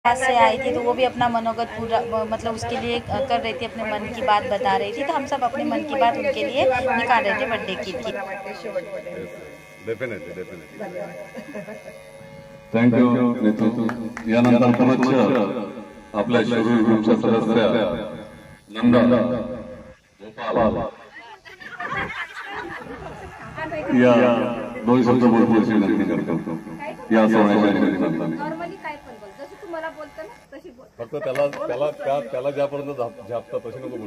से आई थी तो वो भी अपना मनोगत पूरा मतलब उसके लिए कर रही थी, अपने मन की बात बता रही थी, तो हम सब अपने मन की बात उनके लिए निकाल रहे थे बर्थडे की थी। थँक्यू नेतू। यानंतर पुनश्च आपल्या शिरूर ग्रुपच्या सदस्य नंदा गोपाल या दोन शब्द बोलण्याची विनंती करतो या सोहळ्याच्या निमित्ताने। फक्त त्याला ज्यापर्यंत झापता तशी नको बोलू।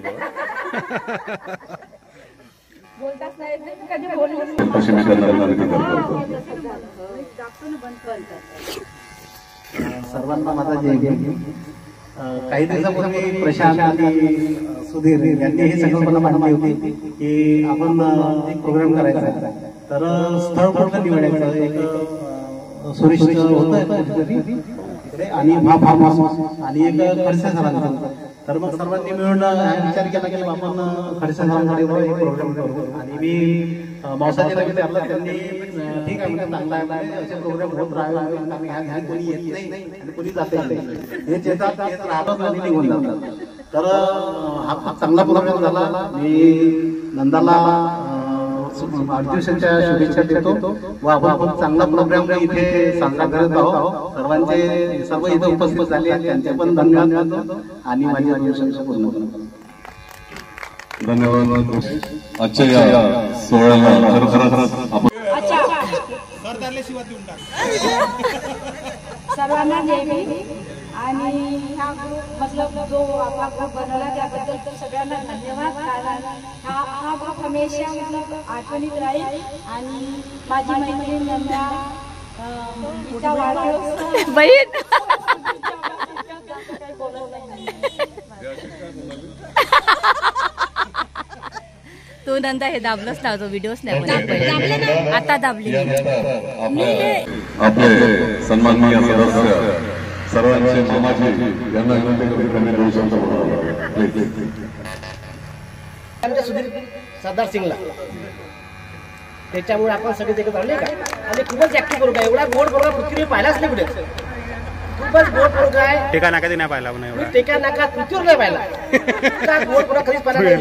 सर्वांना माझा जय भीम। काही दिवसापूर्वी प्रशांत आणि सुधीर यांनी ही संकल्पना मांडली होती की आपण एक प्रोग्राम करायचा, तर स्थळ कुठलं निवडायचं, एक सुरेश होतं आणि आणि एक खडसे सरांचं, तर मग सर्वांनी मिळून विचार केला की आपण खडसे सरांकडे प्रोग्राम करू। आणि मी मावसाजीला विचारलं, त्यांनी ठीक आहे म्हणजे चांगला आहे, असे प्रोग्राम होत राहावे, आम्ही ह्या कोणी येत नाही आणि कोणी जाते नाही, हे येतात राहतात आणि निघून जातात। तर हा खूप चांगला प्रोग्राम झाला। मी नंदाला वाढदिवसाच्या शुभेच्छा देतो व आपण चांगला प्रोग्राम इथे साजरा करत आहोत। सर्वांचे सर्व इथे उपस्थित झाले आहेत, त्यांचे पण धन्यवाद देतो आणि माझी वाढदिवसाच्या पूर्ण धन्यवाद। आजच्या या सोहळ्याला खरोखरच सर्वांना जय भीम। आणि हा ग्रुप मतलब जो आपला ग्रुप बनवला त्याबद्दल तर सगळ्यांना धन्यवाद, कारण हा ग्रुप हमेशा मतलब आठवणीत राहील। आणि माझी मैत्रीण नंदा तिचा वाढदिवस बहीण तो नंदा हे दाबलंच ना, तो व्हिडिओच नाही आता दाबली। आपले सन्माननीय सदस्य सर्वांचे मामाजी यांना विनंती करतो त्यांनी दोन शब्द बोलावे। आमच्या सुधीर सरदार सिंगला त्याच्यामुळे आपण सगळे देखत आले का, आणि खूपच ऍक्टिव्ह करू का, एवढा गोड प्रोग्राम पृथ्वी पाहिलाच नाही कुठे, खूपच गोड प्रोग्राम आहे। टेका नाका नाही पाहिला, टेका नाका पृथ्वीवर नाही पाहिला, गोड प्रोग्राम कधीच पाहिला नाही।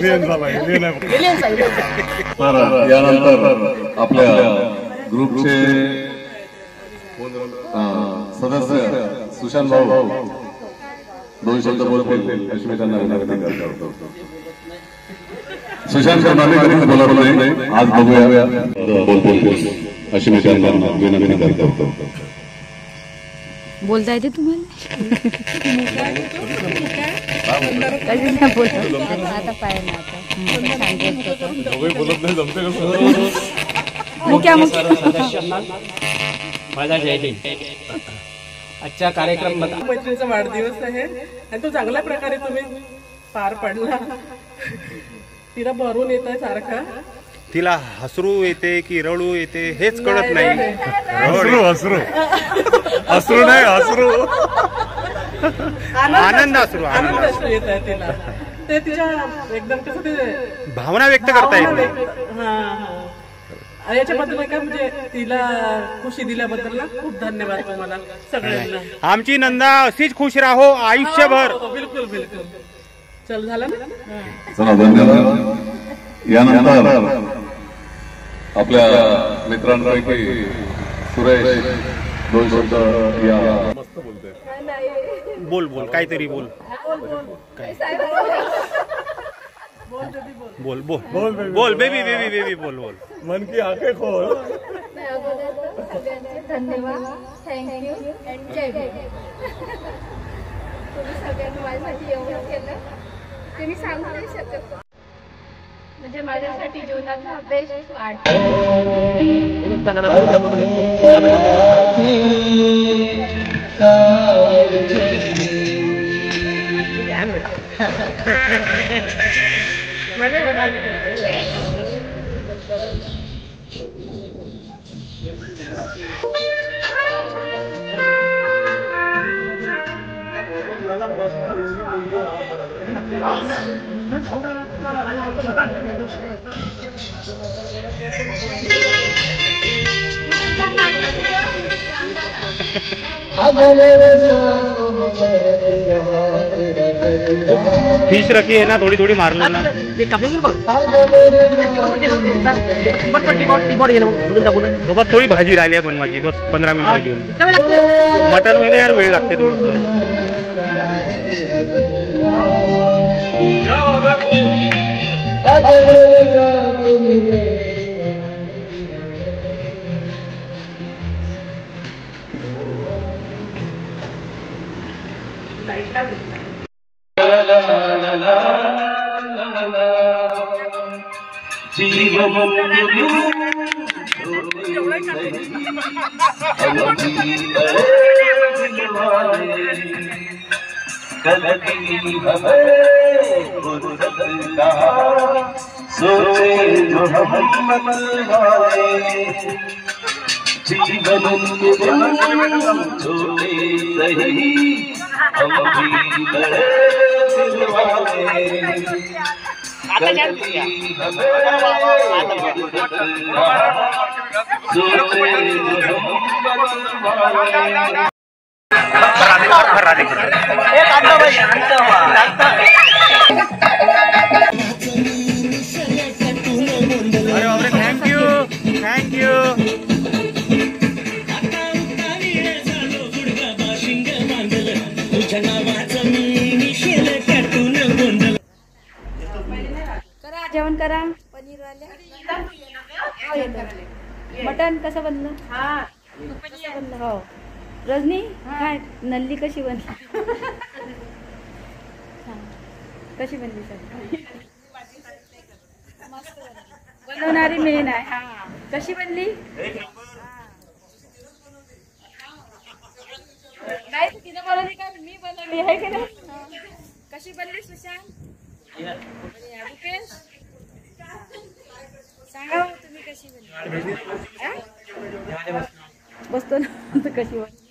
यानंतर आपल्या ग्रुपचे सदस्य सुशांत भाऊ दोन शब्द बोलतील अशी मी त्यांना विनंती करतो। सुशांत भाऊ कधी बोलत नाही, आज बघूया बोलतील अशी मी त्यांना विनंती करतो। बोलता येते तुम्हाला? आता पाय ना सदस्यांना माझा जय भीम। आजच्या कार्यक्रम मैत्रिणीचा वाढदिवस आहे आणि तो चांगल्या प्रकारे तुम्ही पार पडला। तिला भरून येत आहे सारखा, तिला हसरू येते की रडू येते हेच कळत नाही। हसरू हसरू हसरू नाही हसरू आनंद अश्रू येत आहे तिला, ते तिच्या एकदम कसं ते भावना व्यक्त करता येते। याच्याबद्दल काय म्हणजे तिला खुशी दिल्याबद्दल ना खूप धन्यवाद तुम्हाला सगळ्यांना। आमची नंदा अशीच खुश राहो आयुष्यभर। बिलकुल बिलकुल। चल झालं ना, चला धन्यवाद। यानंतर आपल्या मित्रांपैकी सुरेश दोन शब्द या मस्त बोलते। बोल बोल काहीतरी बोल, बोल बोल बोल बोल बेबी बेबी बेबी बोल बोल, मन की आंखें खोल। धन्यवाद, थँक्यू अँड जय भीम। तुम्ही सगळ्यांनी माझ्यासाठी एवढं केलं ते मी सांगू नाही शकत, म्हणजे माझ्यासाठी जीवनाचा बेस्ट पार्ट। I फिश रखी है ना, थोड़ी थोड़ी मार लो ना. सोबत थोडी भाजी राहिली आहे बनवायची, 15 मिनिटं घेऊन. मटन मध्ये यार वेळ लागते थोडं. सोचे जो हम वाले जीवन के दिन छोटे सही हम भी बड़े दिल वाले सोचे जो हम थँक्यू. करा जेवण करा. पनीर मटन कसं बनलं? हो. रजनी काय नल्ली कशी बनली? कशी बनली सर? बनवणारी मेन आहे. हा कशी बनली? नाही तिने बनवली का मी बनवली आहे की नाही? कशी बनली सुशांत? सांगा तुम्ही कशी बनली? बसतो ना कशी बनली?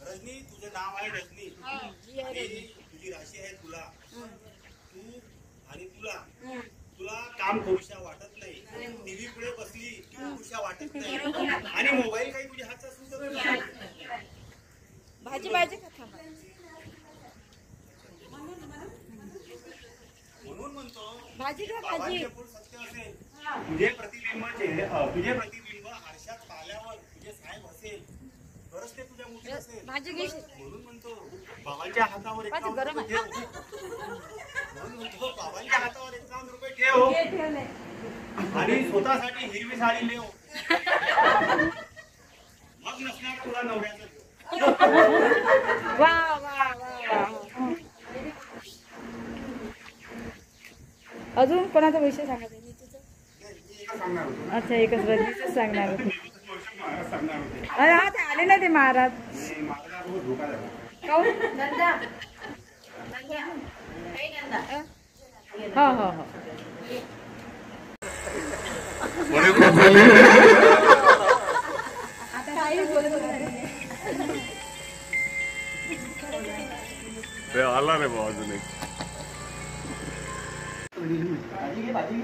रजनी, तुझं नाव आहे रजनी. तुझी राशी आहे तुला. तू आणि तुला काम करूशा वाटत नाही. टीव्ही पुढे बसली की करूशा वाटत नाही. आणि मोबाईल काही तुझ्या हातचा सुचत नाही. भाजी पाहिजे का? थांबा. म्हणून म्हणतो भाजी का? भाजी बाबांचे पोट सत्य असेल. तुझे प्रतिबिंब आरशात पाहिल्यावर तुझे साहेब असेल तरच ते तुझ्या मुठी असेल. भाजी घे. म्हणून म्हणतो बाबांच्या हातावर 51 रुपये ठेव. म्हणून म्हणतो बाबांच्या हातावर 51 रुपये ठेव आणि स्वतःसाठी हिरवी साडी लेव. मग नसणार तुला नवऱ्याचं. वा वा वा. अजून कोणाचा विषय सांगायचा? अच्छा, एकच रजनीच सांगणार होते. अरे हा ते आले ना ते महाराज. हो हो हो. आला रे भाऊ अजून एक. भाजी